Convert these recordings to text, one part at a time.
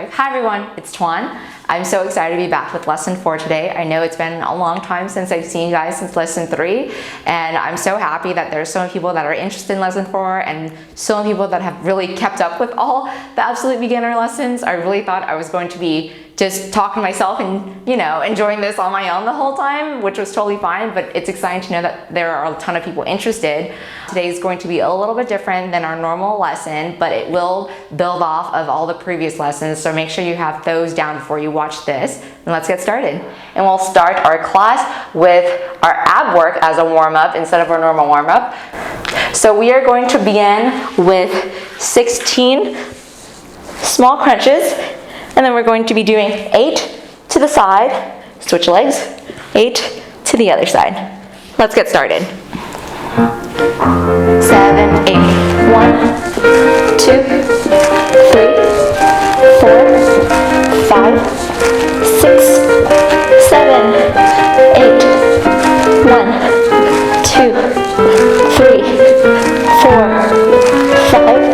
Hi everyone, it's Tuan. I'm so excited to be back with lesson 4 today. I know it's been a long time since I've seen you guys since lesson 3, and I'm so happy that there's so many people that are interested in lesson 4 and so many people that have really kept up with all the absolute beginner lessons. I really thought I was going to be just talking to myself and, enjoying this on my own the whole time, which was totally fine, but it's exciting to know that there are a ton of people interested. Today is going to be a little bit different than our normal lesson, but it will build off of all the previous lessons, so make sure you have those down before you watch this, and let's get started. And we'll start our class with our ab work as a warm-up instead of our normal warm-up. So we are going to begin with 16 small crunches, and then we're going to be doing 8 to the side, switch legs, 8 to the other side. Let's get started. 7, 8, 1, 2, 3, 4, 5, 6, 7, 8, 1, 2, 3, 4, 5,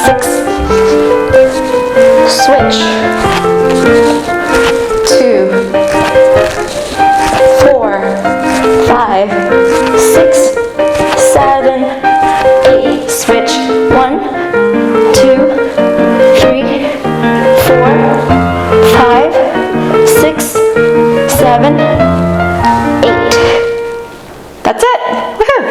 6, switch, 2, 4, 5, 6, 7, 8, switch, 1, 2, 3, 4, 5, 6, 7, 8. That's it. Woohoo!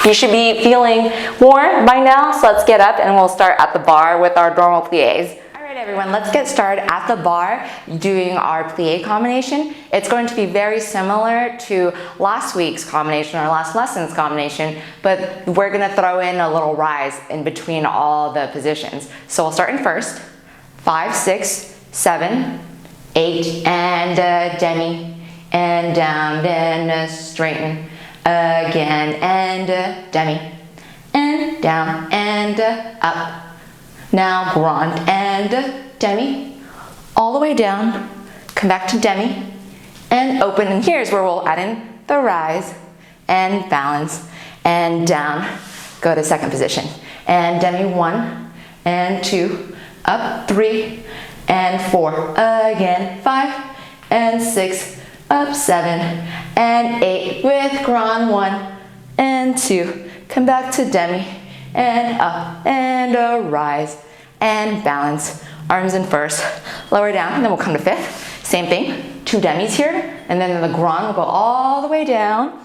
You should be feeling warm by now, so let's get up and we'll start at the bar with our normal plies. Alright everyone, let's get started at the bar doing our plie combination. It's going to be very similar to last week's combination or last lesson's combination, but we're going to throw in a little rise in between all the positions. So we'll start in first, 5, 6, 7, 8, and demi, and down, then straighten, again, and demi, and down, and up. Now Ronde and demi, all the way down, come back to demi, and open, and here's where we'll add in the rise, and balance, and down, go to second position, and demi, 1, and 2, up, 3, and 4, again, 5, and 6, up, 7, and 8, with Ronde, 1, and 2, come back to demi, and up, and a rise, and balance, arms in first, lower down, and then we'll come to fifth, same thing, 2 demis here, and then in the Ronde we'll go all the way down,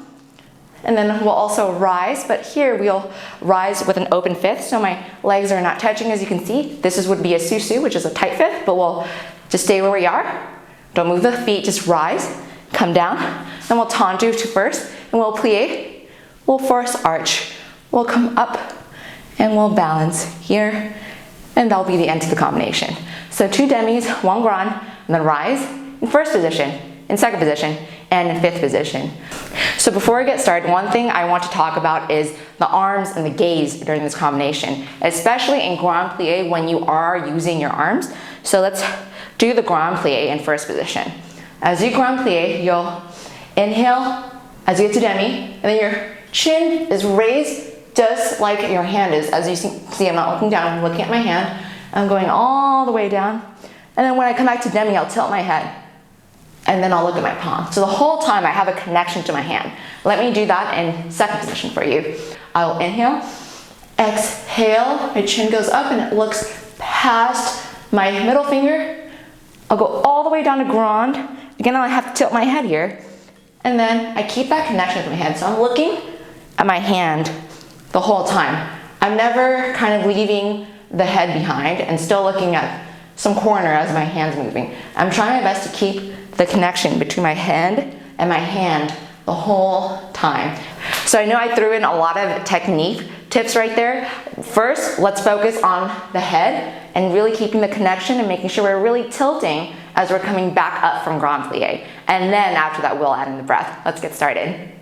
and then we'll also rise, but here we'll rise with an open fifth, so my legs are not touching as you can see. This would be a susu, which is a tight fifth, but we'll just stay where we are, don't move the feet, just rise, come down, then we'll tendu to first, and we'll plie, we'll force arch, we'll come up, and we'll balance here, and that'll be the end to the combination. So 2 demis, 1 Ronde, and then rise in first position, in second position, and in fifth position. So before we get started, one thing I want to talk about is the arms and the gaze during this combination, especially in grand plie when you are using your arms. So let's do the grand plie in first position. As you grand plie, you'll inhale as you get to demi, and then your chin is raised just like your hand is. As you see, I'm not looking down, I'm looking at my hand. I'm going all the way down. And then when I come back to demi, I'll tilt my head. And then I'll look at my palm. So the whole time I have a connection to my hand. Let me do that in second position for you. I'll inhale, exhale, my chin goes up and it looks past my middle finger. I'll go all the way down to Ronde. Again, I have to tilt my head here. And then I keep that connection with my hand. So I'm looking at my hand the whole time. I'm never kind of leaving the head behind and still looking at some corner as my hand's moving. I'm trying my best to keep the connection between my head and my hand the whole time. So I know I threw in a lot of technique tips right there. First, let's focus on the head and really keeping the connection and making sure we're really tilting as we're coming back up from grand plie. And then after that, we'll add in the breath. Let's get started.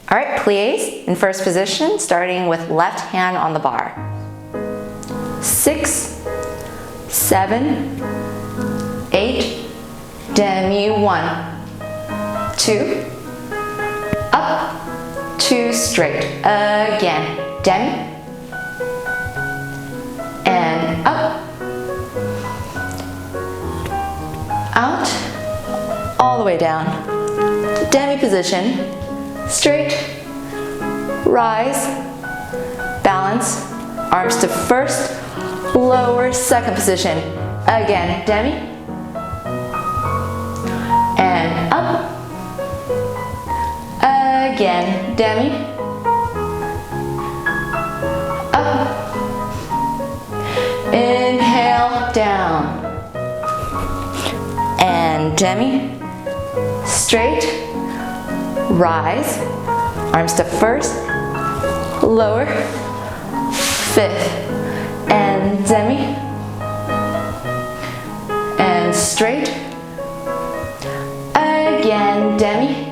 All right, plies in first position, starting with left hand on the bar. 6, 7, 8, demi, 1, 2, up, 2, straight, again, demi, and up, out, all the way down. Demi position, straight, rise, balance, arms to first, lower, second position. Again, demi, and up, again, demi, up, inhale, down, and demi, straight, rise, arms to first, lower, fifth, and demi, and straight, again, demi,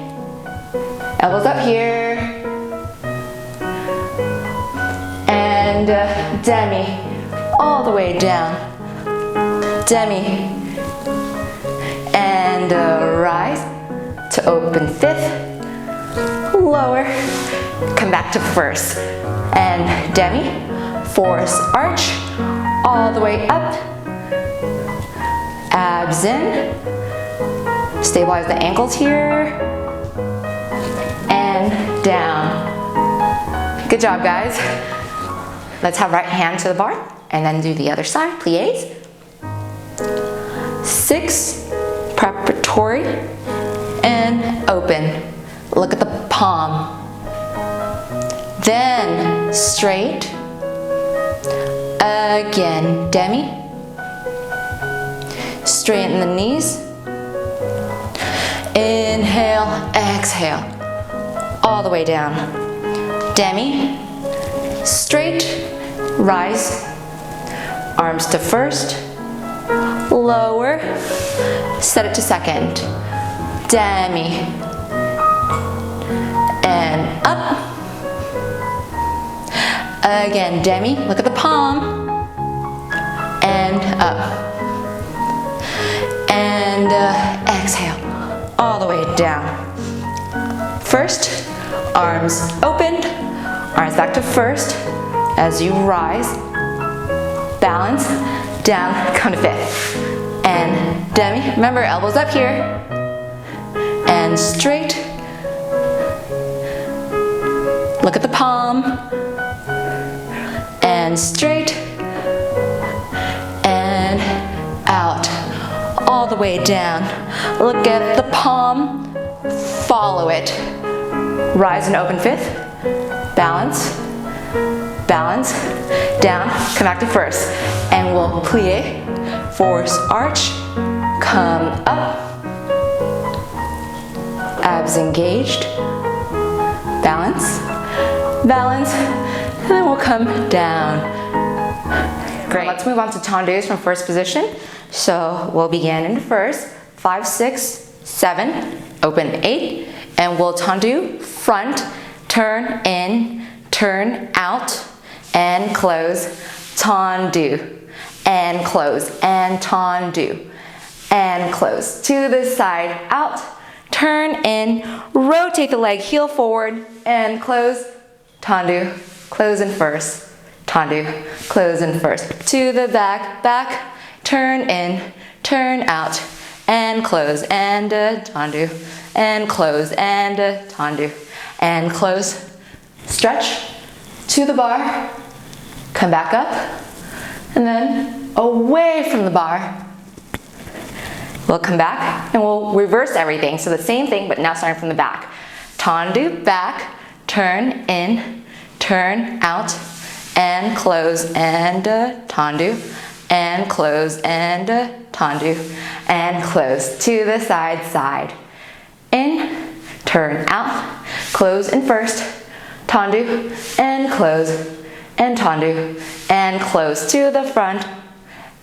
elbows up here, and demi, all the way down, demi, and rise to open fifth, lower, come back to first, and demi, force arch, all the way up, abs in, stabilize the ankles here, and down. Good job, guys. Let's have right hand to the bar, and then do the other side, plies. 6, preparatory, and open. Look at the palm. Then straight, again, demi, straighten the knees, inhale, exhale, all the way down, demi, straight, rise, arms to first, lower, set it to second, demi, and up, again, demi, look at the palm, and up, and exhale, all the way down. First, arms opened, arms back to first, as you rise, balance, down, come to fifth, and demi, remember elbows up here, and straight, look at the palm, and straight, and out, all the way down. Look at the palm, follow it. Rise and open fifth, balance, balance, down, come back to first. And we'll plie, force arch, come up, abs engaged, balance, balance, and then we'll come down. Great, let's move on to tendus from first position. So we'll begin in first, 5, 6, 7, open 8, and we'll tendu, front, turn in, turn out, and close, tendu, and close, and tendu, and close. To the side, out, turn in, rotate the leg, heel forward, and close, tendu, close in first, tendu, close in first. To the back, back, turn in, turn out, and close, and tendu, and close, and tendu, and close. Stretch to the bar, come back up, and then away from the bar. We'll come back and we'll reverse everything. So the same thing, but now starting from the back. Tendu, back, turn in, turn out, and close, and tendu, and close, and tendu, and close. To the side, side. In, turn out, close in first, tendu, and close, and tendu, and close. To the front,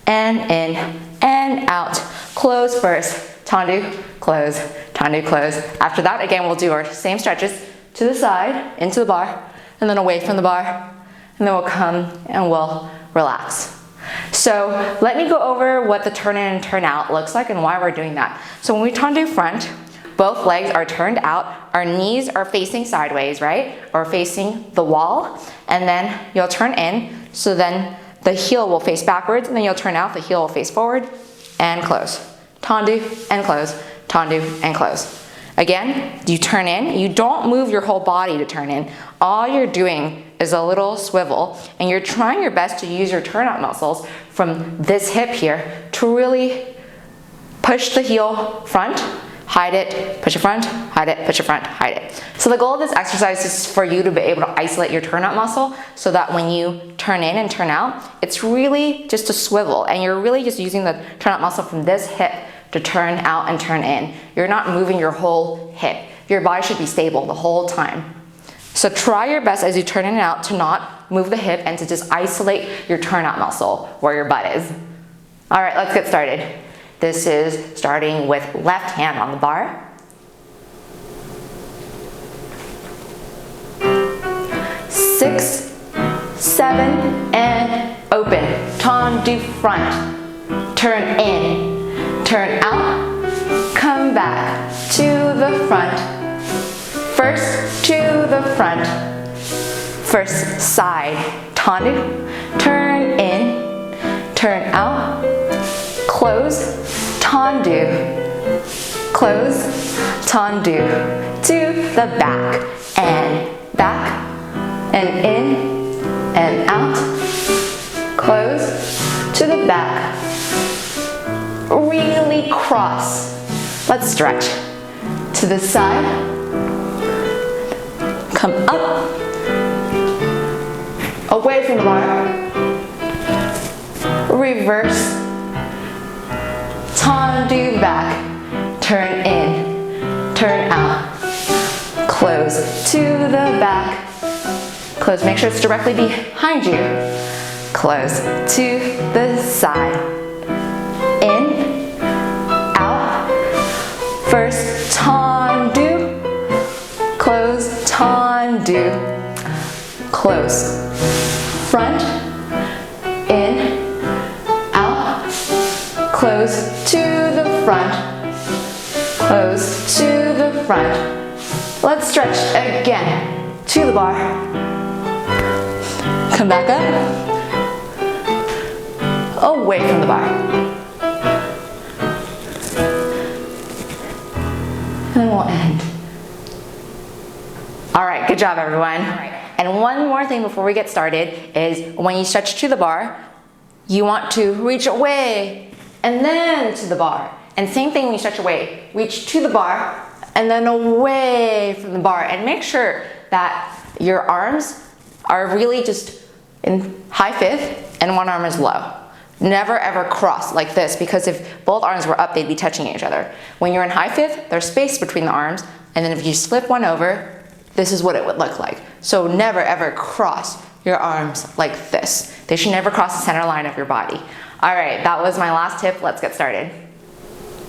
and in, and out, close first, tendu, close, tendu, close. After that, again, we'll do our same stretches to the side, into the bar, and then away from the bar, and then we'll come and we'll relax. So let me go over what the turn in and turn out looks like and why we're doing that. So when we tendu front, both legs are turned out, our knees are facing sideways, right? Or facing the wall, and then you'll turn in, so then the heel will face backwards, and then you'll turn out, the heel will face forward, and close. tendu, and close, tendu, and close. Again, you turn in, you don't move your whole body to turn in. All you're doing is a little swivel, and you're trying your best to use your turnout muscles from this hip here to really push the heel front, hide it, push it front, hide it, push it front, hide it. So the goal of this exercise is for you to be able to isolate your turnout muscle so that when you turn in and turn out, it's really just a swivel, and you're really just using the turnout muscle from this hip to turn out and turn in. You're not moving your whole hip. Your body should be stable the whole time. So try your best as you turn in and out to not move the hip and to just isolate your turnout muscle where your butt is. All right, let's get started. This is starting with left hand on the bar. 6, 7, and open. Tendu front. Turn in, turn out, come back to the front. First to the front. First side. Tendu. Turn in, turn out. Close, tendu, close, tendu, to the back, and in, and out, close, to the back, really cross. Let's stretch, to the side, come up, away from the bar, reverse, tendu back, turn in, turn out, close to the back, close, make sure it's directly behind you, close to the side, in, out, first tendu, close, tendu, close, front, in, out, close to the front, close to the front. Let's stretch again to the bar. Come back up, away from the bar. And then we'll end. All right, good job everyone. And one more thing before we get started is when you stretch to the bar, you want to reach away and then to the bar. And same thing when you stretch away. Reach to the bar and then away from the bar. And make sure that your arms are really just in high fifth and one arm is low. Never ever cross like this, because if both arms were up, they'd be touching each other. When you're in high fifth, there's space between the arms, and then if you slip one over, this is what it would look like. So never ever cross your arms like this. They should never cross the center line of your body. All right, that was my last tip. Let's get started.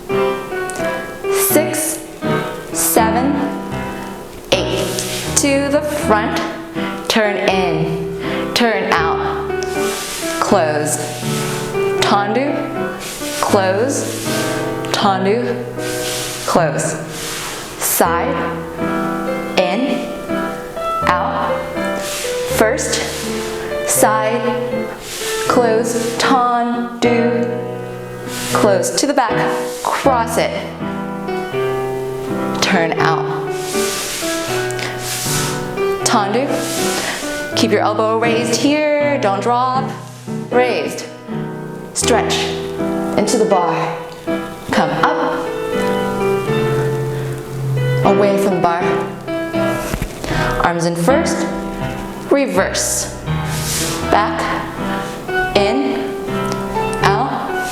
6, 7, 8. To the front, turn in, turn out, close, tendu, close, tendu, close, side, in, out, first, side, close, tendu, close to the back, cross it, turn out, tendu, keep your elbow raised here, don't drop, raised, stretch into the bar, come up, away from the bar, arms in first, reverse, back, in, out,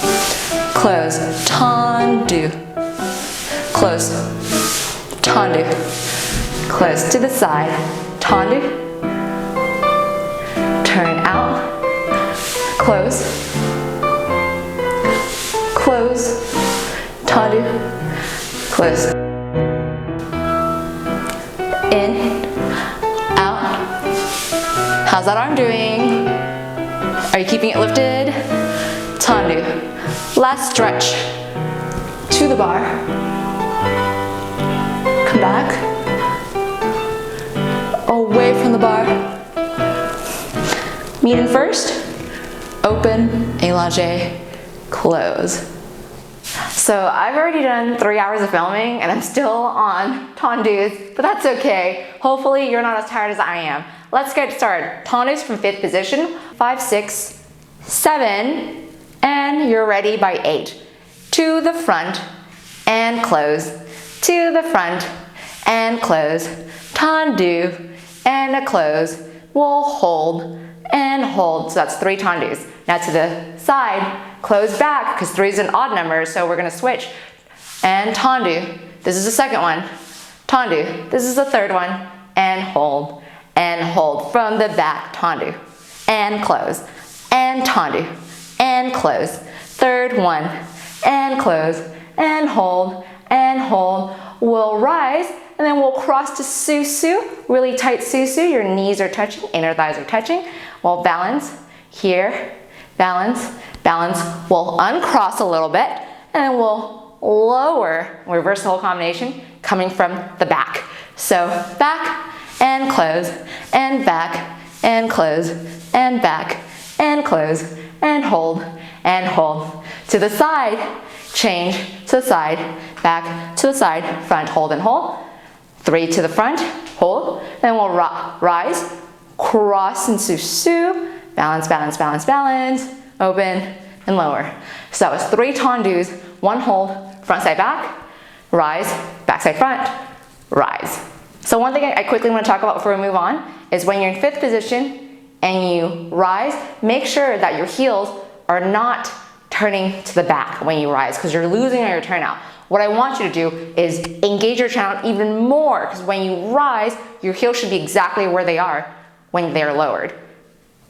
close, tendu, close, tendu, close to the side, tendu, turn out, close, close, tendu, close, in, out. How's that arm doing? Are you keeping it lifted? Tendu. Last stretch to the bar. Come back. Away from the bar. Meet in first. Open, élongé, close. So I've already done 3 hours of filming and I'm still on tendus, but that's okay. Hopefully you're not as tired as I am. Let's get started. Tendus from 5th position, 5, 6, 7, and you're ready by 8. To the front and close. To the front and close. Tendu and a close. We'll hold and hold. So that's 3 tendus. Now to the side, close back, because 3 is an odd number, so we're gonna switch. And tendu, this is the second one. Tendu, this is the third one. And hold from the back, tendu. And close, and tendu, and close. Third one, and close, and hold, and hold. We'll rise, and then we'll cross to susu, really tight susu. Your knees are touching, inner thighs are touching. We'll balance here, balance, balance. We'll uncross a little bit, and we'll lower, reverse the whole combination, coming from the back. So back and close, and back and close, and back and close, and hold, and hold. To the side, change to the side, back to the side, front, hold and hold. 3 to the front, hold, then we'll rise, cross into susu, balance, balance, balance, balance, open and lower. So that was 3 tendus, 1 hold, front side back, rise, back side front, rise. So one thing I quickly want to talk about before we move on is when you're in 5th position and you rise, make sure that your heels are not turning to the back when you rise, because you're losing on your turnout. What I want you to do is engage your turnout even more, because when you rise, your heels should be exactly where they are when they're lowered.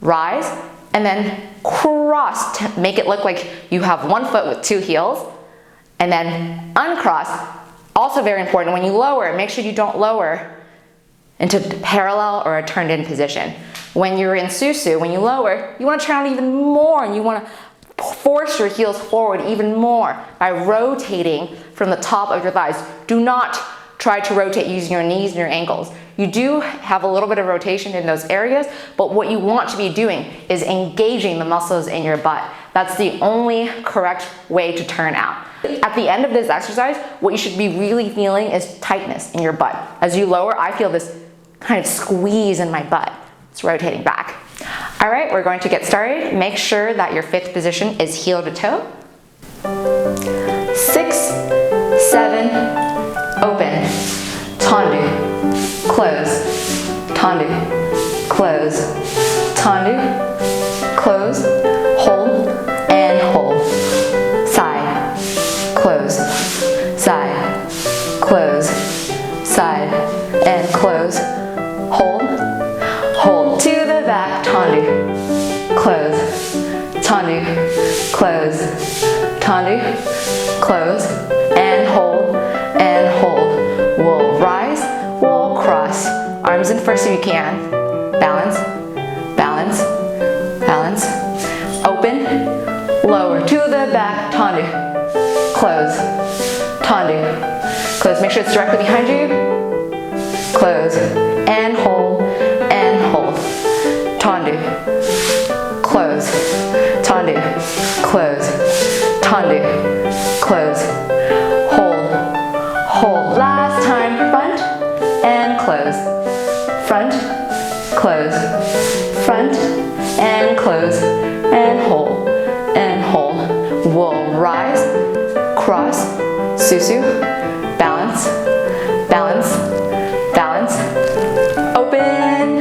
Rise and then cross to make it look like you have 1 foot with 2 heels, and then uncross. Also very important, when you lower, make sure you don't lower into parallel or a turned in position. When you're in susu, when you lower, you want to turn out even more, and you want to force your heels forward even more by rotating from the top of your thighs. Do not try to rotate using your knees and your ankles. You do have a little bit of rotation in those areas, but what you want to be doing is engaging the muscles in your butt. That's the only correct way to turn out. At the end of this exercise, what you should be really feeling is tightness in your butt. As you lower, I feel this kind of squeeze in my butt. It's rotating back. All right, we're going to get started. Make sure that your 5th position is heel to toe. 6, 7, open, tendu, close, tendu, close, tendu, close, hold, and hold, side, close, side, close, side, and close, hold, hold to the back, tendu, close, tendu, close, tendu, close, and hold, and hold. We'll rise, we'll cross, arms in first if you can, balance, balance, balance, open, lower to the back, tendu, close, tendu, close, make sure it's directly behind you, close, and hold, tendu, close, tendu, close, tendu, close, hold, hold. Last time, front and close, front, close, front and close, and hold, and hold. We'll rise, cross, susu, balance, balance, balance, open, and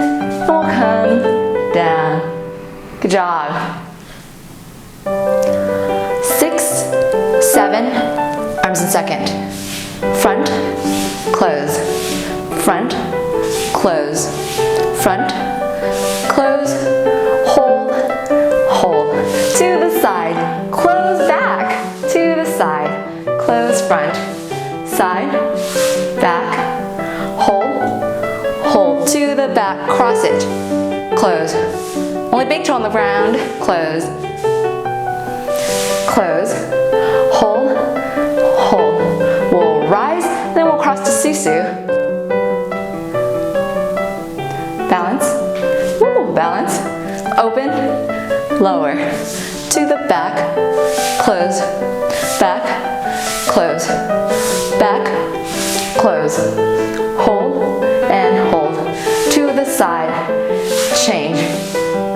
we'll come down. Good job. 6, 7, arms in second. Front, close, front, close, front, close, hold, hold. To the side, close back, to the side, close front, side, back, hold, hold. To the back, cross it, close. Only big toe on the ground, close, close, hold, hold. We'll rise, then we'll cross to susu. Balance, woo, balance, open, lower, to the back, close, back, close, back, close, hold, and hold. To the side, change,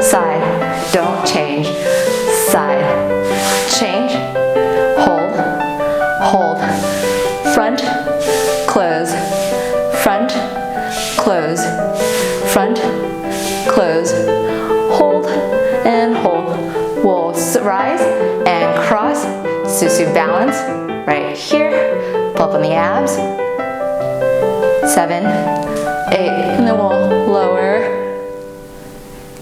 side, don't change, side, change, hold, hold, front, close, front, close, front, close, hold, and hold. We'll rise and cross, Susu balance, right here, pull up on the abs, 7, 8, and then we'll lower.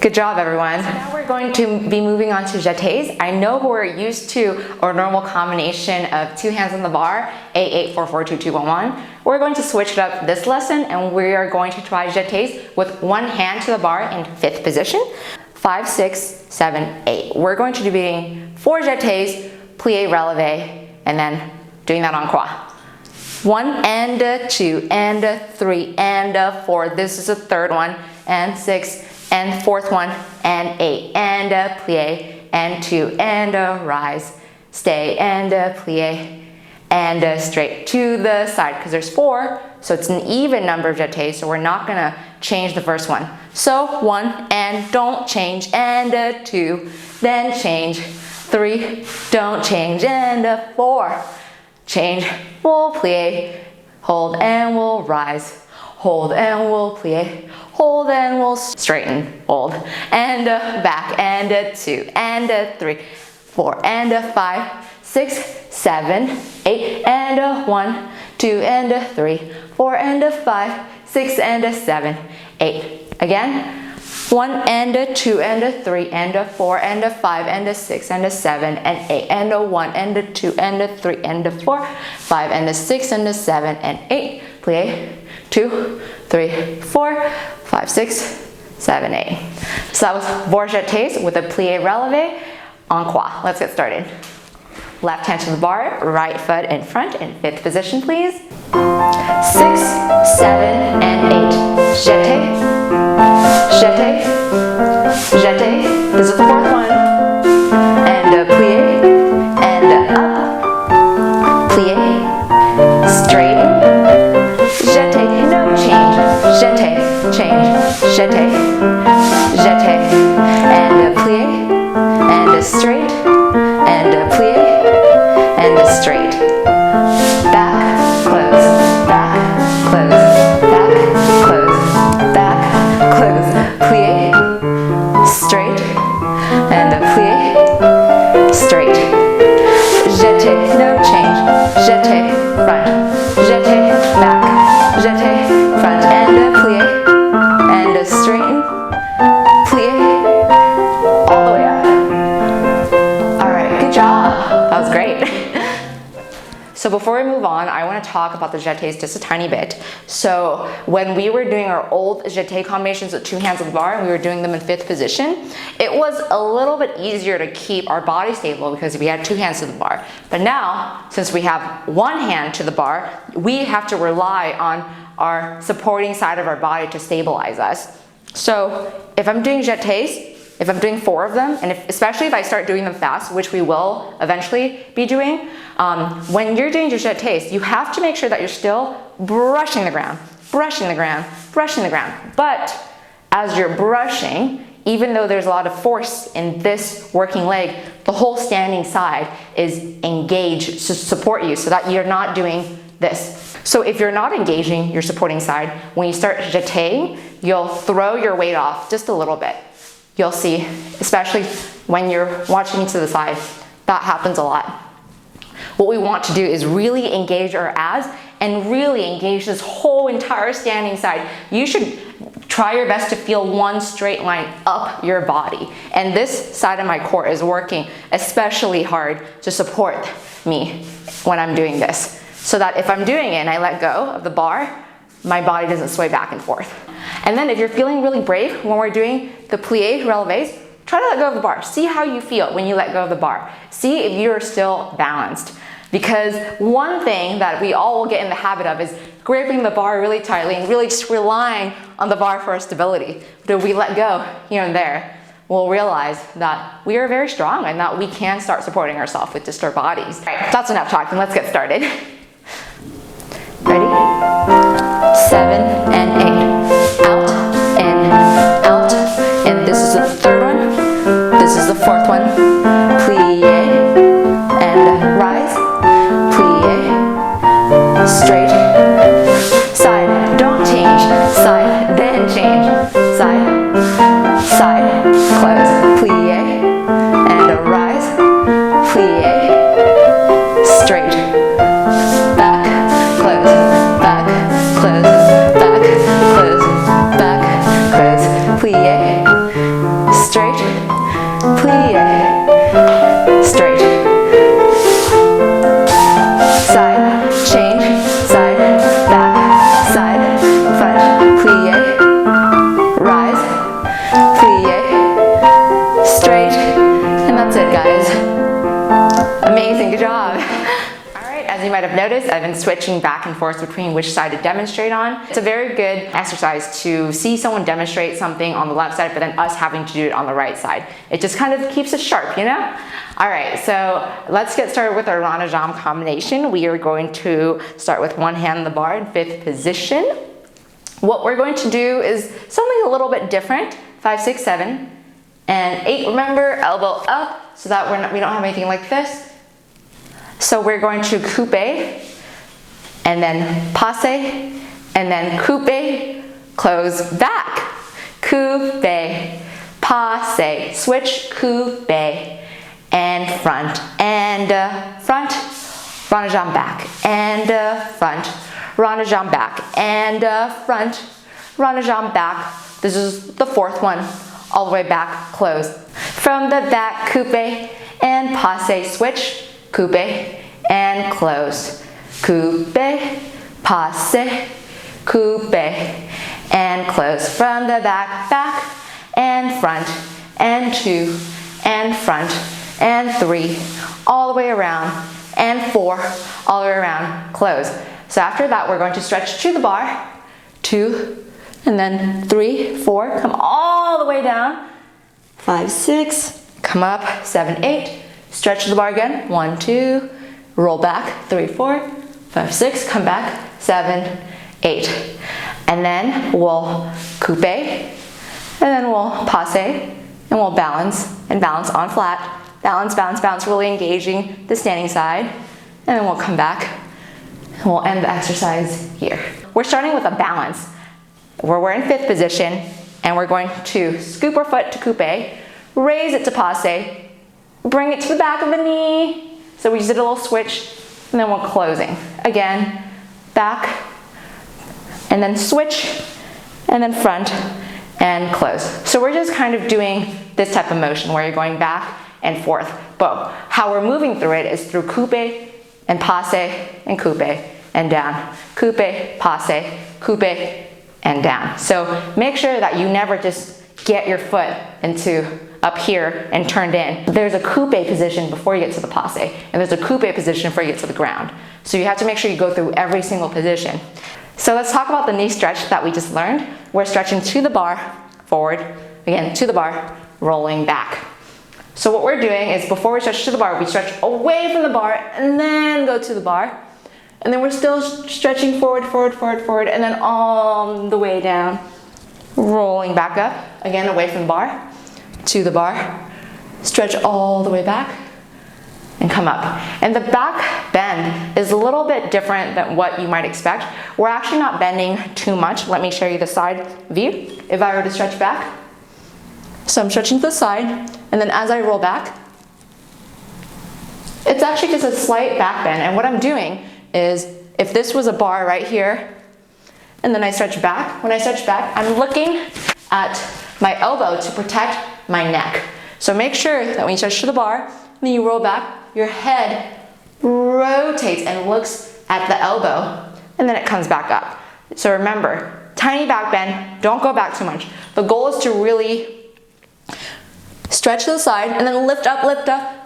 Good job, everyone. So now we're going to be moving on to jetés. I know we're used to our normal combination of 2 hands on the bar, 8, 8, 4, 4, 2, 2, 1, 1. We're going to switch it up this lesson, and we are going to try jetés with 1 hand to the bar in 5th position, 5, 6, 7, 8. We're going to be doing 4 jetés, plie, releve, and then doing that en croix. 1 and 2 and 3 and 4. This is the 3rd one, and 6 and 4th one, and 8 and plie, and 2 and rise, stay and plie, and straight to the side, because there's 4, so it's an even number of jetés, so we're not gonna change the first one. So 1 and don't change, and 2, then change, 3, don't change, and 4, change, we'll plie, hold and we'll rise, hold and we'll plie, hold and we'll straighten, hold, and back, and 2, and 3, 4, and 5, 6, 7, 8, and 1, 2, and 3, 4, and 5, 6, and 7, 8. Again, 1 and 2 and 3 and 4 and 5 and 6 and 7 and 8 and 1 and 2 and 3 and 4, 5 and 6 and 7 and 8. Plie, 2, 3, 4, 5, 6, 7, 8. So that was 4 jetés with a plie releve en croix. Let's get started. Left hand to the bar, right foot in front in 5th position, please. 6, 7, and 8. Jeté, jeté, jeté. This is the 4th one. And plie, and up, plie, straighten, jeté, no change, jeté, change, jeté, jeté, and plie, and straight, and plie, and straight, back, close, back, close, back, close, back, close, plie, straight, and plie, straight, jeté, no change, jeté, front, jeté, back, jeté, front, and plie, and straighten, plie, all the way up. All right, good job. That was great. So before we move on, I want to talk about the jetés just a tiny bit. So when we were doing our old jeté combinations with 2 hands on the bar and we were doing them in 5th position, it was a little bit easier to keep our body stable because we had 2 hands to the bar. But now, since we have 1 hand to the bar, we have to rely on our supporting side of our body to stabilize us. So if I'm doing jetés, if I'm doing 4 of them, and especially if I start doing them fast, which we will eventually be doing, when you're doing your jetés, you have to make sure that you're still brushing the ground, brushing the ground, brushing the ground. But as you're brushing, even though there's a lot of force in this working leg, the whole standing side is engaged to support you so that you're not doing this. So if you're not engaging your supporting side, when you start jetéing, you'll throw your weight off just a little bit. You'll see, especially when you're watching to the side, that happens a lot. What we want to do is really engage our abs and really engage this whole entire standing side. You should try your best to feel one straight line up your body. And this side of my core is working especially hard to support me when I'm doing this. So that if I'm doing it and I let go of the bar, my body doesn't sway back and forth. And then if you're feeling really brave when we're doing the plie releves, try to let go of the bar. See how you feel when you let go of the bar. See if you're still balanced. Because one thing that we all will get in the habit of is gripping the bar really tightly and really just relying on the bar for our stability. But if we let go here and there, we'll realize that we are very strong and that we can start supporting ourselves with just our bodies. All right, that's enough talking, let's get started. Ready? 7 and 8. Out, in, out, in. This is the third one. This is the fourth one. Plie, and rise. Plie, straight, side. Don't change. Side, then change. Side, side, close. Plie, and rise. Plie, straight, back, close, back, close, back, close, back, close. Plie, straight, plie, straight. Side, change, side, back, side, front, plie, rise, plie, straight. And that's it, guys. Amazing, good job. All right, as you might have noticed, I've been switching back and forth between which side to demonstrate on. It's a very good exercise to see someone demonstrate something on the left side, but then us having to do it on the right side. It just kind of keeps us sharp, you know? All right, so let's get started with our Ronde Jambe combination. We are going to start with one hand on the bar in 5th position. What we're going to do is something a little bit different. 5, 6, 7, and 8. Remember, elbow up so that we don't have anything like this. So we're going to coupe, and then passe, and then coupe, close back. Coupe, passe, switch, coupe, and front, Ronde Jambe back, and front, Ronde Jambe back, and front, Ronde Jambe back. This is the fourth one, all the way back, close. From the back, coupe, and passe, switch, coupe, and close. Coupe, passe, coupe, and close. From the back, back, and front, and 2, and front, and 3, all the way around, and 4, all the way around, close. So after that, we're going to stretch to the bar, 2, and then 3, 4, come all the way down, 5, 6, come up, 7, 8, stretch to the bar again, 1, 2, roll back, 3, 4, 5, 6, come back, 7, 8. And then we'll coupe, and then we'll passe, and we'll balance, and balance on flat. Balance, balance, balance, really engaging the standing side. And then we'll come back, and we'll end the exercise here. We're starting with a balance, where we're in 5th position, and we're going to scoop our foot to coupe, raise it to passe, bring it to the back of the knee. So we just did a little switch, and then we're closing. Again, back, and then switch, and then front, and close. So we're just kind of doing this type of motion where you're going back and forth. But how we're moving through it is through coupe, and passe, and coupe, and down. Coupe, passe, coupe, and down. So make sure that you never just get your foot into up here and turned in. There's a coupe position before you get to the passe, and there's a coupe position before you get to the ground. So you have to make sure you go through every single position. So let's talk about the knee stretch that we just learned. We're stretching to the bar, forward, again, to the bar, rolling back. So what we're doing is before we stretch to the bar, we stretch away from the bar and then go to the bar. And then we're still stretching forward, forward, forward, forward, and then all the way down, rolling back up, again, away from the bar, to the bar, stretch all the way back, and come up. And the back bend is a little bit different than what you might expect. We're actually not bending too much. Let me show you the side view. If I were to stretch back, so I'm stretching to the side, and then as I roll back, it's actually just a slight back bend. And what I'm doing is, if this was a bar right here, and then I stretch back, when I stretch back, I'm looking at my elbow to protect my neck. So make sure that when you stretch to the bar, and then you roll back, your head rotates and looks at the elbow, and then it comes back up. So remember, tiny back bend, don't go back too much. The goal is to really stretch to the side, and then lift up,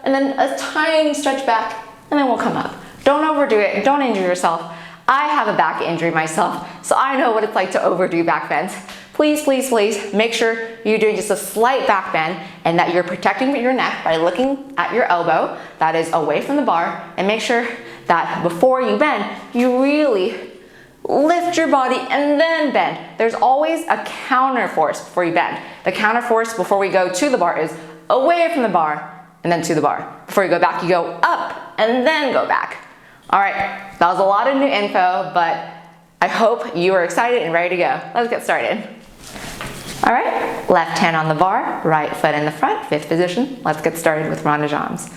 and then a tiny stretch back, and then we'll come up. Don't overdo it, don't injure yourself. I have a back injury myself, so I know what it's like to overdo back bends. Please please, please, please make sure you're doing just a slight back bend and that you're protecting your neck by looking at your elbow that is away from the bar, and make sure that before you bend, you really lift your body and then bend. There's always a counter force before you bend. The counter force before we go to the bar is away from the bar and then to the bar. Before you go back, you go up and then go back. All right, that was a lot of new info, but I hope you are excited and ready to go. Let's get started. All right, left hand on the bar, right foot in the front, fifth position. Let's get started with Ronde jambes.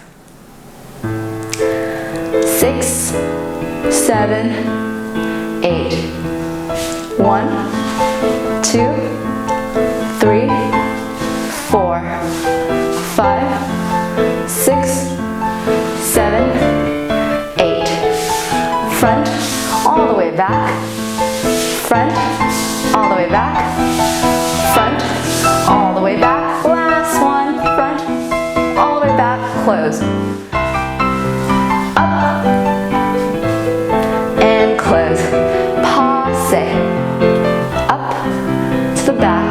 6, 7, 8. 1, 2, 3, 4, 5, 6, 7, 8. Front, all the way back. Front, all the way back. Front, all the way back. Last one, front, all the way back, close. Up, and close. Passe. Up, to the back,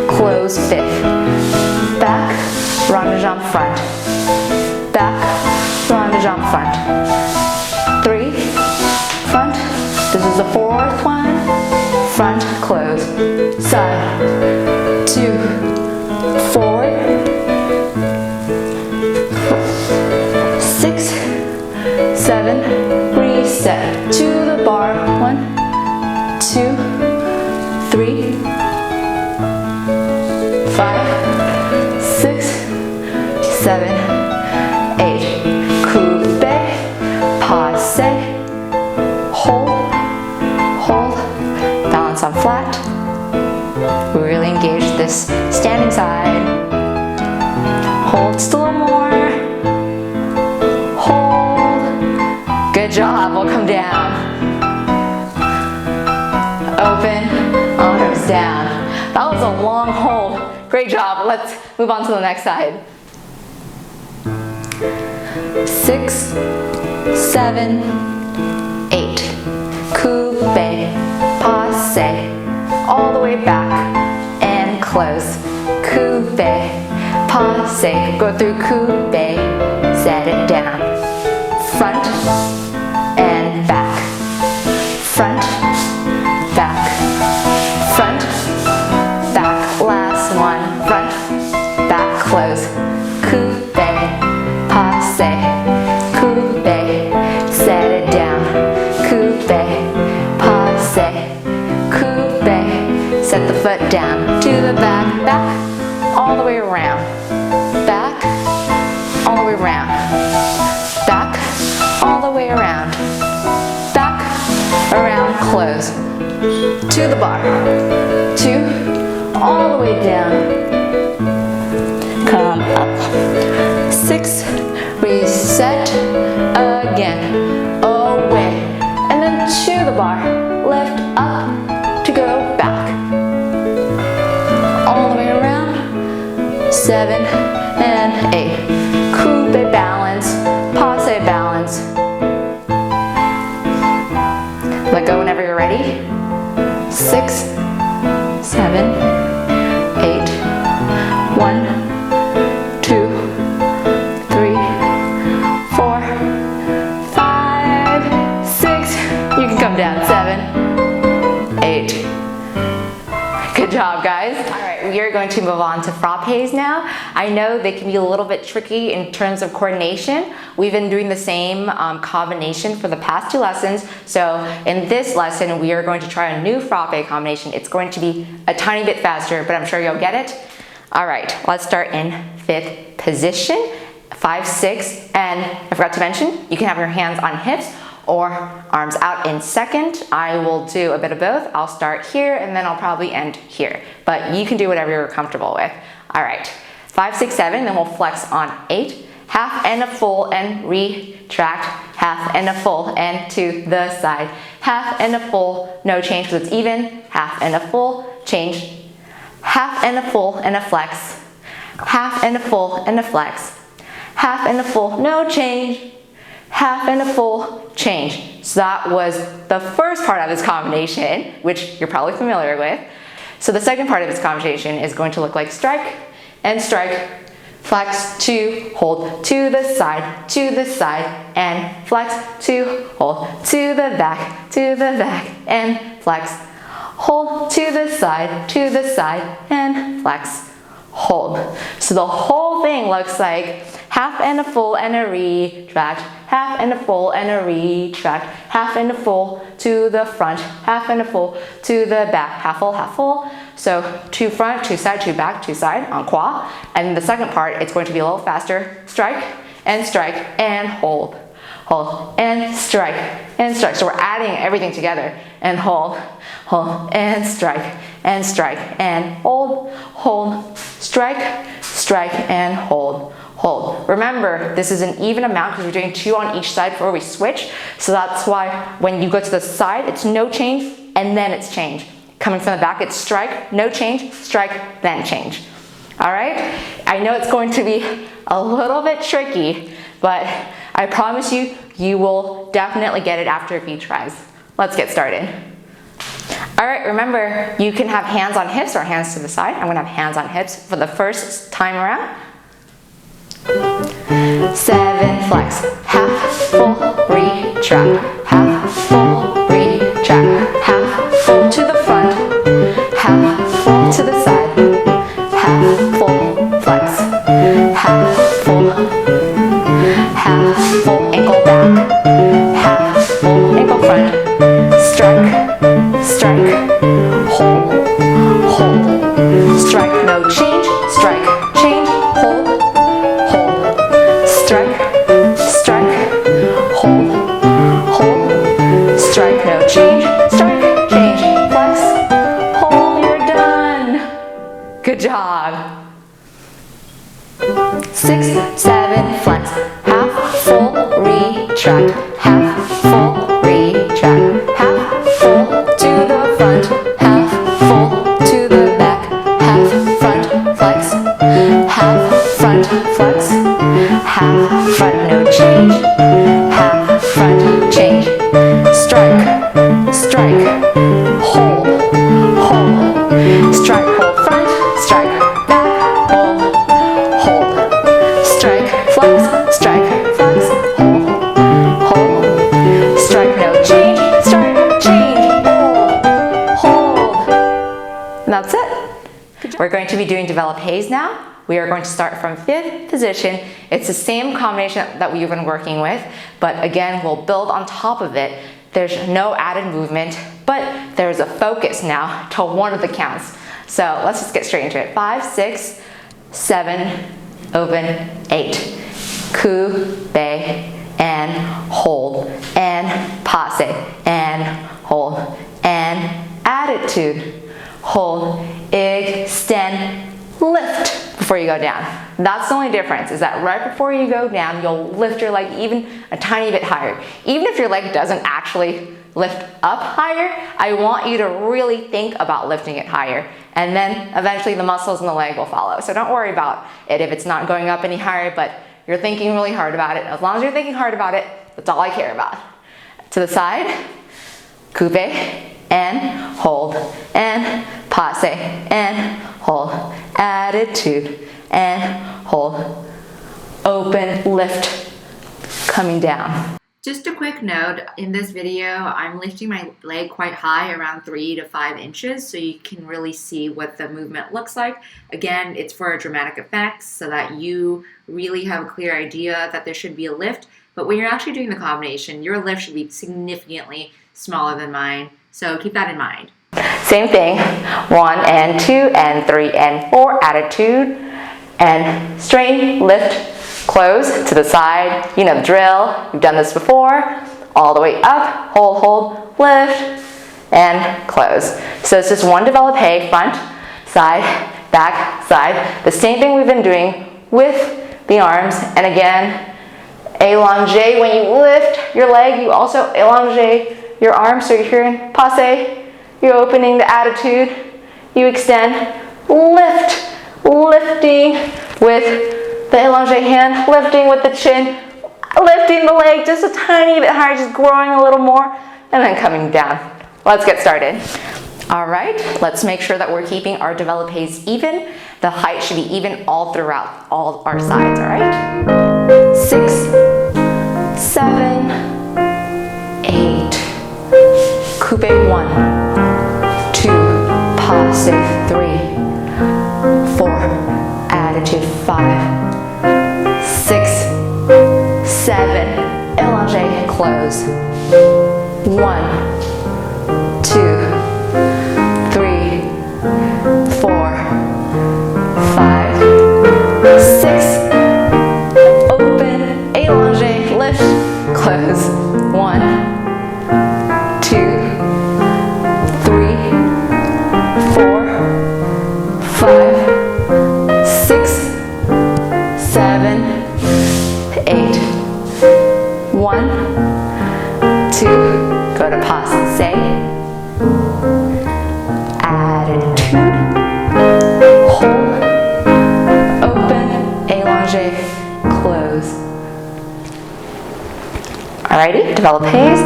close fifth. Back, Ronde jambe front. Back, Ronde jambe front. 3, front. This is the fourth one. Front, close. Side, 2, forward. 6, 7, reset. To the bar. 1, 2, 3, 5, 6, 7, 8. Coupe, passe. Hold, hold, balance on flat. We really engage this standing side. Hold just a little more. Hold. Good job, we'll come down. Open, arms down. That was a long hold. Great job, let's move on to the next side. 6, 7, 8. Coupe, passe, all the way back and close. Coupe, passe, go through coupe, set it down. Front and back. Front, back. Front, back. Last one. Front, back, close. Coupe, passe, coupe, set it down. Coupe, passe, coupe, set the foot down. To the back, back, all the way around. Back, all the way around. Back, all the way around. Back, around, close. To the bar. 2, all the way down. Come up. 6, reset, again, away, and then to the bar, lift up, to go back, all the way around, 7 and 8, coupe balance, passe balance, let go whenever you're ready, 6, 7, 8, 1, 2, 3, 4, 5, 6. You can come down. 7, 8. Good job, guys. All right, we are going to move on to frappes now. I know they can be a little bit tricky in terms of coordination. We've been doing the same combination for the past 2 lessons. So in this lesson, we are going to try a new frappe combination. It's going to be a tiny bit faster, but I'm sure you'll get it. All right, let's start in 5th position, 5, 6, and I forgot to mention, you can have your hands on hips or arms out in 2nd. I will do a bit of both. I'll start here and then I'll probably end here, but you can do whatever you're comfortable with. All right, 5, 6, 7, then we'll flex on 8, half and a full and retract, half and a full and to the side, half and a full, no change because it's even, half and a full, change, half and a full and a flex, half and a full and a flex, half and a full, no change, half and a full, change. So that was the first part of this combination, which you're probably familiar with. So the second part of this combination is going to look like strike and strike, flex, 2, hold, to the side, and flex, 2, hold, to the back, and flex, hold, to the side, and flex, hold. So the whole thing looks like half and a full and a retract, half and a full and a retract, half and a full to the front, half and a full to the back, half full. So 2 front, 2 side, 2 back, 2 side en croix. And the second part, it's going to be a little faster. Strike and hold, hold and strike and strike. So we're adding everything together and hold, hold and strike and hold, hold, strike and hold. Hold. Remember, this is an even amount because we're doing 2 on each side before we switch. So that's why when you go to the side, it's no change and then it's change. Coming from the back, it's strike, no change, strike, then change. All right? I know it's going to be a little bit tricky, but I promise you, you will definitely get it after a few tries. Let's get started. All right, remember, you can have hands on hips or hands to the side. I'm gonna have hands on hips for the first time around. 7, flex, half full, retract, half full, retract, half full to the front, half full to the side, half full, flex, half full, ankle back, half full, ankle front, strike, hold, hold, strike, no change, strike, change, hold, strike, hold, strike, no change, strike, change, flex, hold, you're done. Good job. 6, 7, flex, half full, retract, half full, retract, half full to the front, half full to the back, half front, flex, half front, flex, half front, no change, half front, change, strike, hold, strike, hold front, strike, back, hold, strike, flex, hold, strike, no change, strike, change, hold. And that's it. We're going to be doing Developpe now. We are going to start from 5th position. It's the same combination that we've been working with, but again, we'll build on top of it. There's no added movement, but there's a focus now to one of the counts. So let's just get straight into it. 5, 6, 7, open, 8. Coupe and hold and passe and hold and attitude. Hold, extend, lift before you go down. That's the only difference, is that right before you go down, you'll lift your leg even a tiny bit higher. Even if your leg doesn't actually lift up higher, I want you to really think about lifting it higher. And then eventually the muscles in the leg will follow. So don't worry about it if it's not going up any higher, but you're thinking really hard about it. As long as you're thinking hard about it, that's all I care about. To the side, coupe and hold and passe and hold, attitude and hold, open, lift, coming down. Just a quick note, in this video, I'm lifting my leg quite high, around 3 to 5 inches, so you can really see what the movement looks like. Again, it's for a dramatic effect, so that you really have a clear idea that there should be a lift, but when you're actually doing the combination, your lift should be significantly smaller than mine, so keep that in mind. Same thing, 1 and 2 and 3 and 4, attitude, and straighten, lift, close to the side. You know the drill, you've done this before. All the way up, hold, lift, and close. So it's just one Developpe, front, side, back, side. The same thing we've been doing with the arms. And again, allonge, when you lift your leg, you also allonge your arms. So you're here in passe, you're opening the attitude, you extend, lift, lifting with the allonge hand, lifting with the chin, lifting the leg just a tiny bit higher, just growing a little more, and then coming down. Let's get started. All right, let's make sure that we're keeping our developpes even. The height should be even all throughout all our sides, all right? 6, 7, 8, coupe 1, 2, passe 3, 4, attitude 5, 6, 7, élongé, close. 1, 2, 3, 4, 5, 6, open, élongé, lift, close. 1, 2, 3, 4, 5, 6, 7, 8. 1, 2, go to passe, attitude, hold, open, élongé, close. Alrighty, developpes.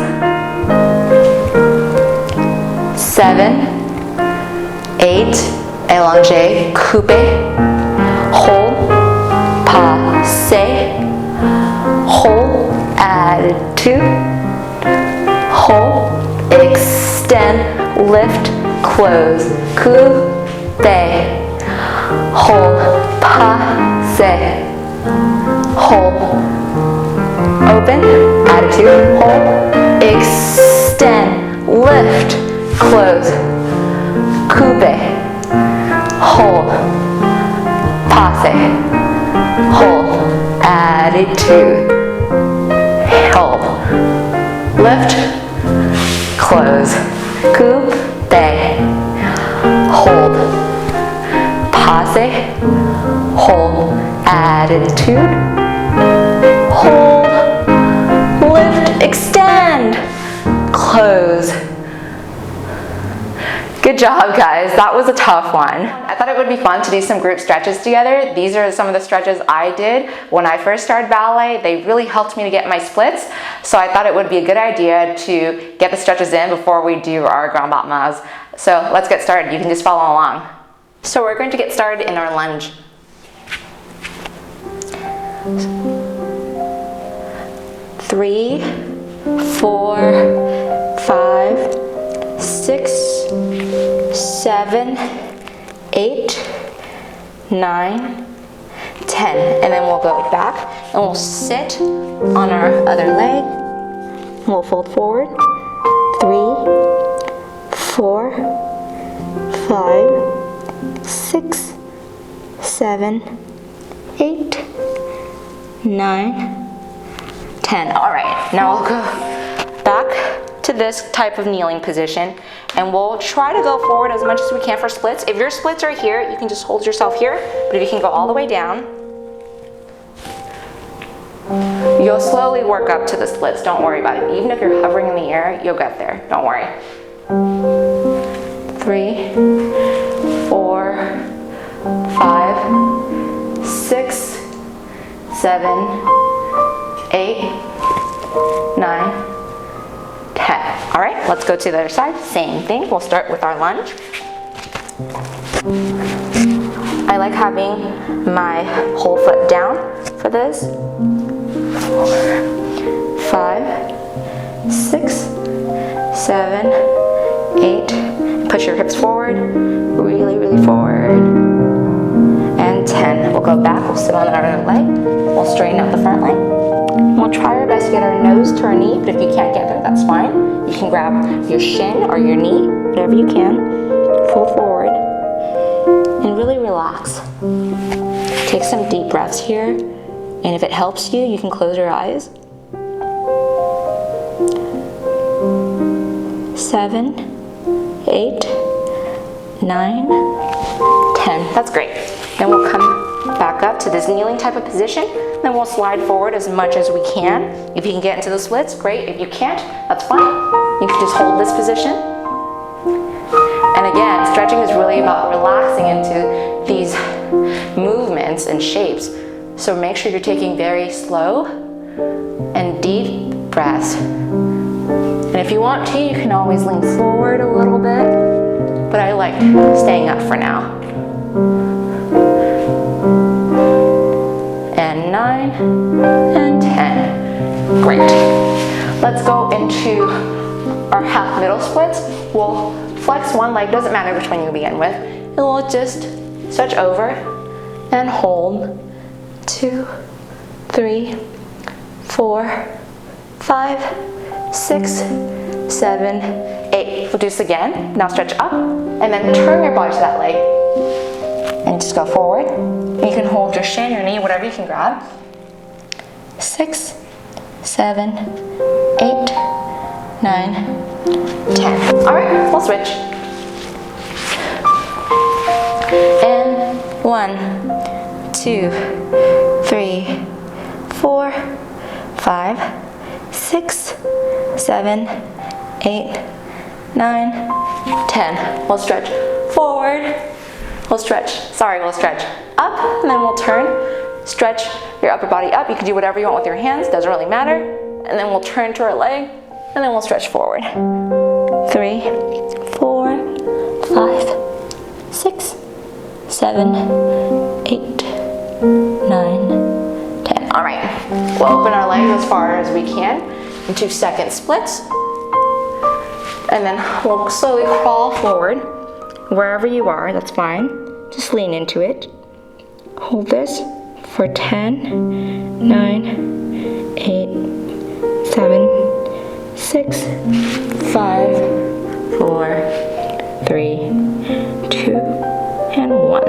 7, 8, élongé, coupe, hold, passe, hold, attitude, hold, extend, lift, close, coupe, hold, passe, hold, open, attitude, hold, extend, lift, close, coupe, hold, passe, hold, attitude, hold, lift, close, coupe, hold, passe, hold, attitude, hold, lift, extend, close. Good job, guys. That was a tough one. I thought it would be fun to do some group stretches together. These are some of the stretches I did when I first started ballet. They really helped me to get my splits, so I thought it would be a good idea to get the stretches in before we do our grand battements. So let's get started. You can just follow along. So we're going to get started in our lunge. 3, 4, 5, 6, 7, 8, 9, 10. And then we'll go back and we'll sit on our other leg. We'll fold forward. 3, 4, 5, 6, 7, 8, 9, 10. All right, now we'll go back to this type of kneeling position, and we'll try to go forward as much as we can for splits. If your splits are here, you can just hold yourself here, but if you can go all the way down, you'll slowly work up to the splits. Don't worry about it. Even if you're hovering in the air, you'll get there. Don't worry. 3, 4, 5, 6, 7, 8, 9, 10. All right, let's go to the other side. Same thing. We'll start with our lunge. I like having my whole foot down for this. 4, 5, 6, 7, 8. Push your hips forward, really, really forward. And 10. We'll go back. We'll sit on our other leg. We'll straighten out the front leg. We'll try our best to get our nose to our knee, but if you can't get there, that's fine. You can grab your shin or your knee, whatever you can. Fold forward and really relax. Take some deep breaths here, and if it helps you, you can close your eyes. 7, 8, 9, 10. That's great. Then we'll come back up to this kneeling type of position. Then we'll slide forward as much as we can. If you can get into the splits, great. If you can't, that's fine. You can just hold this position. And again, stretching is really about relaxing into these movements and shapes. So make sure you're taking very slow and deep breaths. And if you want to, you can always lean forward a little bit but I like staying up for now. And 9 and 10. Great. Let's go into our half middle splits. We'll flex one leg, doesn't matter which one you begin with, and we'll just stretch over and hold. 2, 3, 4, 5, 6, 7, 8. We'll do this again. Now stretch up and then turn your body to that leg and just go forward. You can hold your shin, your knee, whatever you can grab. 6, 7, 8, 9, 10. All right, we'll switch. And 1, 2, 3, 4, 5, 6, 7, 8, 9, 10. We'll stretch forward. We'll stretch up, and then we'll turn. Stretch your upper body up. You can do whatever you want with your hands, doesn't really matter. And then we'll turn to our leg, and then we'll stretch forward. 3, 4, 5, 6, 7, 8, 9, 10. All right, we'll open our legs as far as we can into second splits. And then we'll slowly crawl forward. Wherever you are, that's fine. Just lean into it. Hold this for 10, 9, 8, 7, 6, 5, 4, 3, 2, and 1.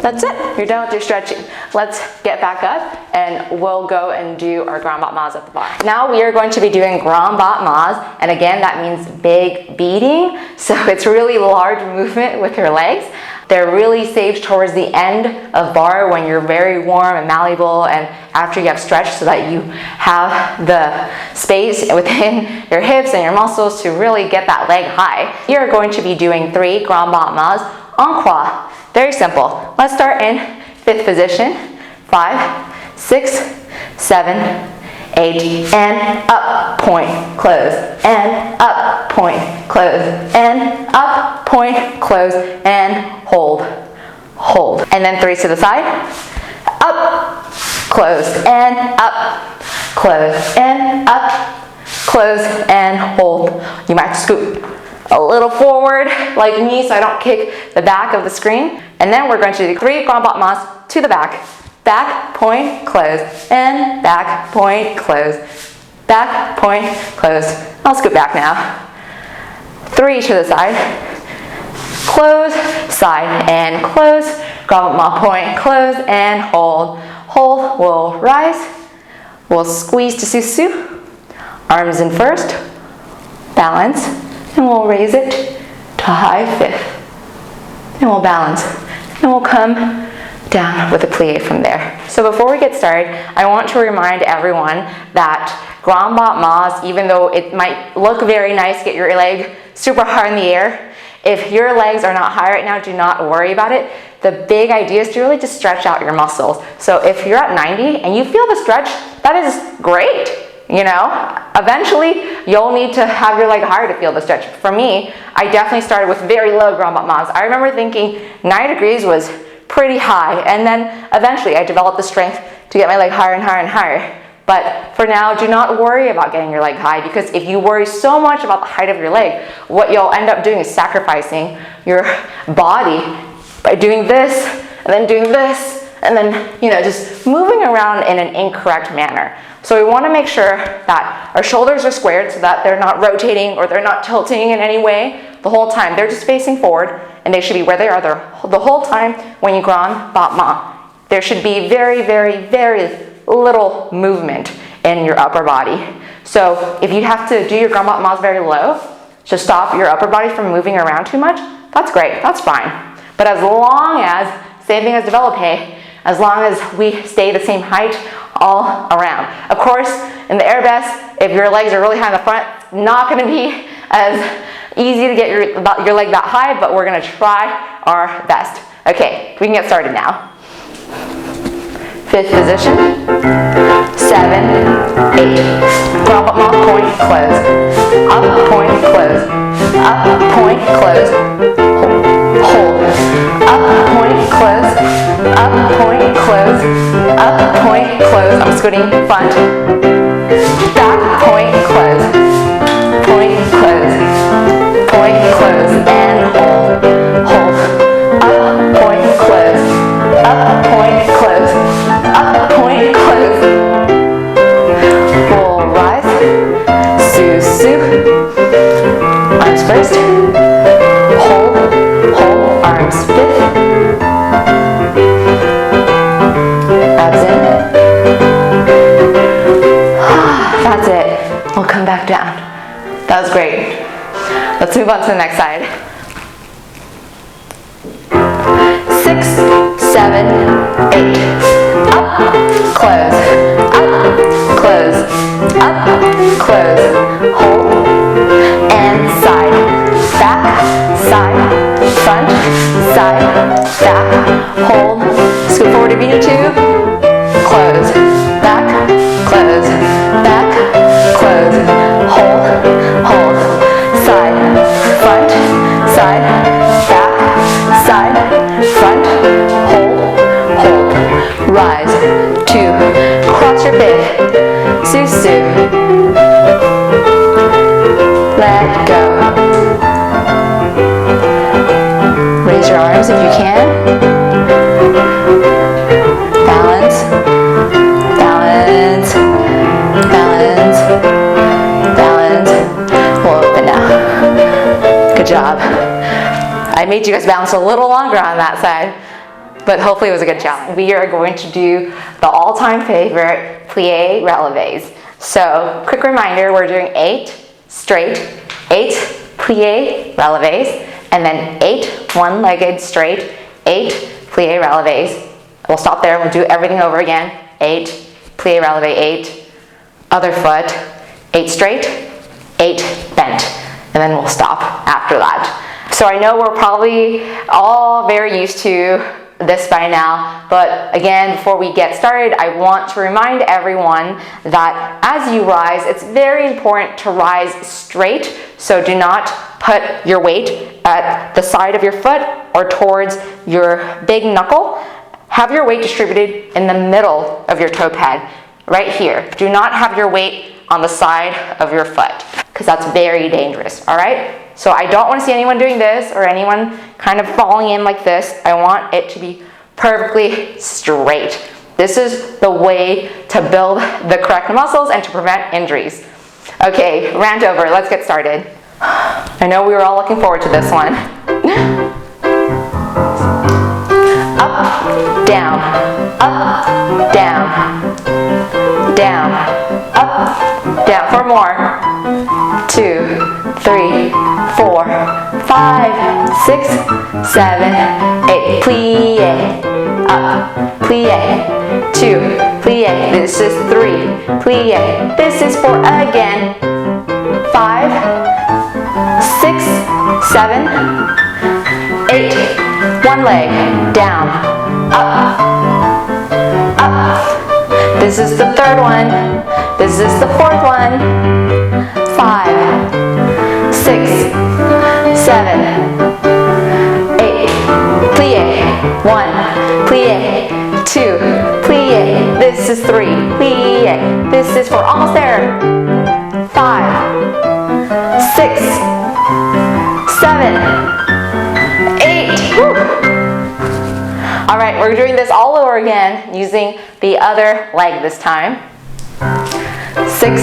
That's it. You're done with your stretching. Let's get back up and we'll go and do our grand battements at the bar. Now we are going to be doing grand battements, and again that means big beating. So it's really large movement with your legs. They're really safe towards the end of bar when you're very warm and malleable and after you have stretched, so that you have the space within your hips and your muscles to really get that leg high. You're going to be doing 3 grand battements en croix. Very simple. Let's start in 5th position. 5, 6, 7, 8, and up, point, close, and up, point, close, and up, point, close, and hold, hold. And then 3 to the side. Up, close, and up, close, and up, close, and hold. You might scoot a little forward like me so I don't kick the back of the screen. And then we're going to do 3 grand battements to the back. Back, point, close, and back, point, close, back, point, close. I'll scoot back now. 3 to the side. Close, side, and close. Grand battement, point, close, and hold. Hold, we'll rise. We'll squeeze to susu. Arms in first. Balance. And we'll raise it to high 5th. And we'll balance. And we'll come down with a plie from there. So before we get started, I want to remind everyone that grand battements, even though it might look very nice, get your leg super high in the air, if your legs are not high right now, do not worry about it. The big idea is to really just stretch out your muscles. So if you're at 90 and you feel the stretch, that is great. You know, eventually you'll need to have your leg higher to feel the stretch. For me, I definitely started with very low grand battements. I remember thinking 90 degrees was pretty high, and then eventually I developed the strength to get my leg higher and higher and higher. But for now, do not worry about getting your leg high, because if you worry so much about the height of your leg, what you'll end up doing is sacrificing your body by doing this and then doing this and then, you know, just moving around in an incorrect manner. So we want to make sure that our shoulders are squared so that they're not rotating or they're not tilting in any way the whole time. They're just facing forward, and they should be where they are the whole time when you grand battement. There should be very, very, very little movement in your upper body. So if you have to do your grand battements very low to stop your upper body from moving around too much, that's great, that's fine. But as long as, same thing as Developpe, as long as we stay the same height all around. Of course, in the arabesque, if your legs are really high in the front, it's not going to be as easy to get your leg that high, but we're going to try our best. Okay, we can get started now. 5th position. 7, 8. Grand battement, point, close. Up, point, close. Up, point, close. Hold. up, point, close. I'm scooting front, back, point, close, point, close, point, close, and hold, hold, up, point, close, up, point, close, up, point, close. We'll rise, Su, Su, arms first, hold, hold, arms fifth, abs in. That's it. We'll come back down. That was great. Let's move on to the next side. 6, 7, 8. Up, close, up, close, hold, and side, back, side, front, side, back, hold, scoot forward if you need to, close, back, close, hold, hold, side, front, side, back, side, front, hold, hold, rise, 2, cross your big, Su, Su, let go, raise your arms if you can, balance, balance, balance, balance, we'll open now, good job. I made you guys balance a little longer on that side, but hopefully it was a good challenge. We are going to do the all-time favorite plie releves. So, quick reminder, we're doing 8 straight, 8 plie releves, and then 8 one-legged straight, 8 plie releves. We'll stop there, we'll do everything over again. 8 plie releve, 8 other foot, 8 straight, 8 bent, and then we'll stop after that. So I know we're probably all very used to this by now, but again, before we get started, I want to remind everyone that as you rise, it's very important to rise straight, so do not put your weight at the side of your foot or towards your big knuckle. Have your weight distributed in the middle of your toe pad, right here. Do not have your weight on the side of your foot, because that's very dangerous, all right? So I don't want to see anyone doing this or anyone kind of falling in like this. I want it to be perfectly straight. This is the way to build the correct muscles and to prevent injuries. Okay, rant over, let's get started. I know we were all looking forward to this one. Up, down, up, down, down, up, down. 4 more. 2, 3, 4, 5, 6, 7, 8. Plie, up, plie, 2, plie. This is 3, plie. This is 4 again. 5, 6, 7, 8. One leg, down, up, up. This is the 3rd one. This is the 4th one. 5, 6, 7, 8. Plie, 1, plie, 2, plie. This is 3, plie. This is 4, almost there. 5, 6, 7, 8. Woo. All right, we're doing this all over again using the other leg this time. 6,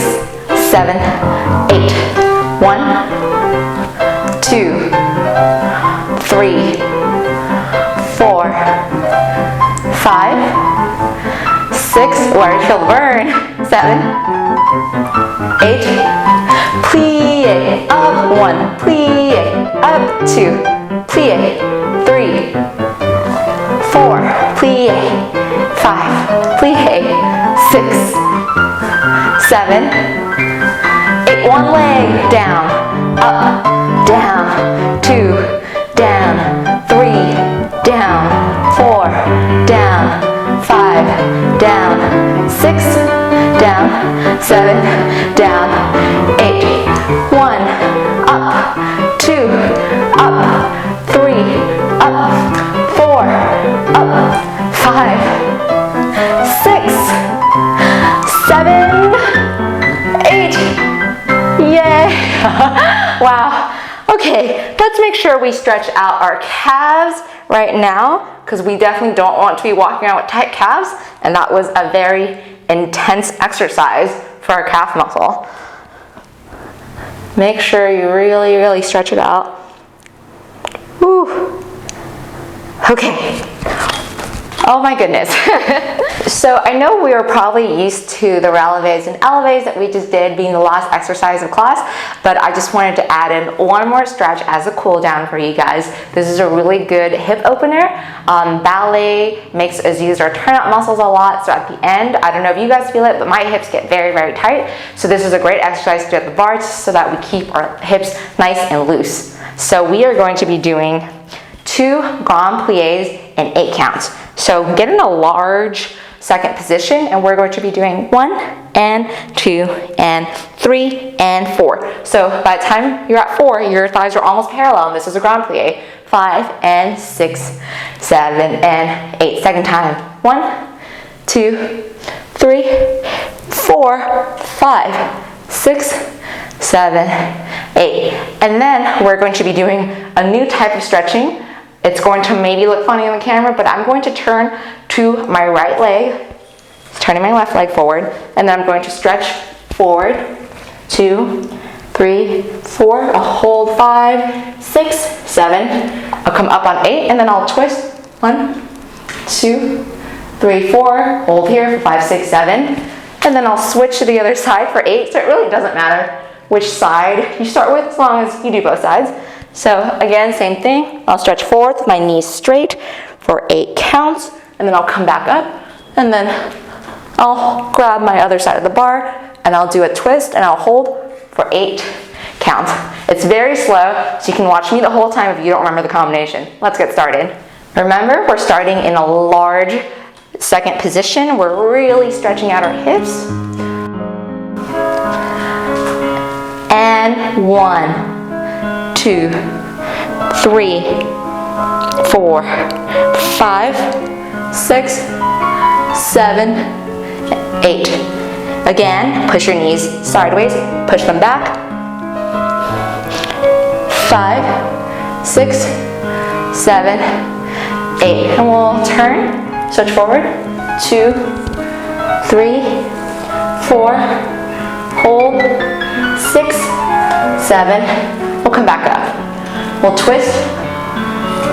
7, 8. 1, 2, 3, 4, 5, 6. Oh, I already feel the burn. 7, 8. Plie, up 1, plie, up 2, plie, 3, 4, plie, 5, plie, 6, 7, 8. One leg, down, up, down, 2, down, 3, down, 4, down, 5, down, 6, down, 7, down, 8. 1, up, 2, up, 3, up, 4, up, 5, 6. Yay! Wow. Okay, let's make sure we stretch out our calves right now, because we definitely don't want to be walking around with tight calves, and that was a very intense exercise for our calf muscle. Make sure you really, really stretch it out. Woo. Okay. Oh my goodness. So I know we were probably used to the releves and eleves that we just did being the last exercise of class, but I just wanted to add in one more stretch as a cool down for you guys. This is a really good hip opener. Ballet makes us use our turnout muscles a lot, so at the end, I don't know if you guys feel it, but my hips get very, very tight. So this is a great exercise to do at the bar so that we keep our hips nice and loose. So we are going to be doing 2 grand plies and 8 counts. So get in a large second position, and we're going to be doing 1 and 2 and 3 and 4. So by the time you're at 4, your thighs are almost parallel, and this is a grand plie. 5 and 6, 7 and 8. Second time. 1, 2, 3, 4, 5, 6, 7, 8. And then we're going to be doing a new type of stretching. It's going to maybe look funny on the camera, but I'm going to turn to my right leg, turning my left leg forward, and then I'm going to stretch forward, 2, 3, 4, I'll hold 5, 6, 7, I'll come up on 8, and then I'll twist, 1, 2, 3, 4, hold here for 5, 6, 7, and then I'll switch to the other side for 8, so it really doesn't matter which side you start with as long as you do both sides. So again, same thing, I'll stretch forward, my knees straight for 8 counts, and then I'll come back up, and then I'll grab my other side of the bar, and I'll do a twist, and I'll hold for 8 counts. It's very slow, so you can watch me the whole time if you don't remember the combination. Let's get started. Remember, we're starting in a large second position. We're really stretching out our hips. And 1, 2, 3, 4, 5, 6, 7, 8. Again, push your knees sideways, push them back. 5, 6, 7, 8. And we'll turn, switch forward. 2, 3, 4, hold, 6, 7. We'll come back up. We'll twist.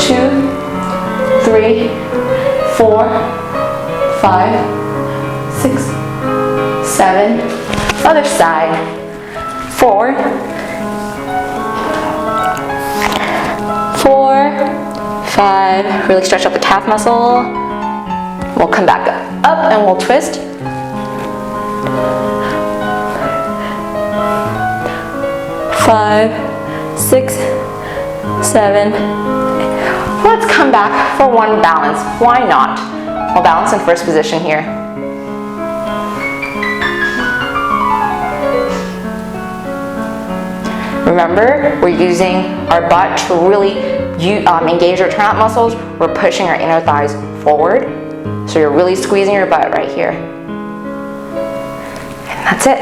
2, 3, 4, 5, 6, 7. Other side. 4, 5. Really stretch out the calf muscle. We'll come back up and we'll twist. 5, 6, 7. Let's come back for one balance. Why not? We'll balance in first position here. Remember, we're using our butt to really engage our turnout muscles. We're pushing our inner thighs forward. So you're really squeezing your butt right here. And that's it.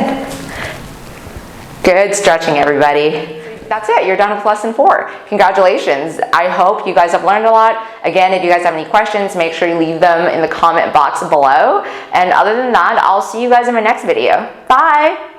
Good stretching, everybody. That's it, you're done with lesson 4. Congratulations. I hope you guys have learned a lot. Again, if you guys have any questions, make sure you leave them in the comment box below. And other than that, I'll see you guys in my next video. Bye.